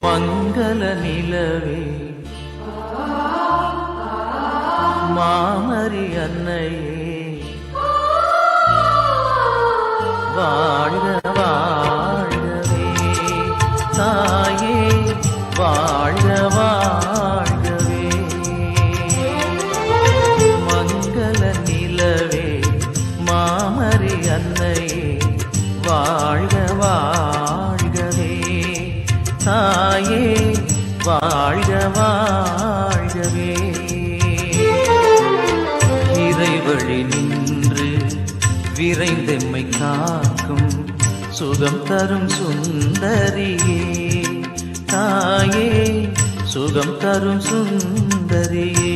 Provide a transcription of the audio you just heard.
மங்கள நிலவே மாமரி அன்னையே வாழ்க வாழ்கவே தாயே வாழ்க வாழ்கவே மங்கள நிலவே மாமரி அன்னையே வாழ்க வாழ்கவே தாயே வாழ்க வாழ்கவே இறைவழி நின்று விரைந்தெம்மை காக்கும் சுகம் தரும் சுந்தரியே தாயே சுகம் தரும் சுந்தரியே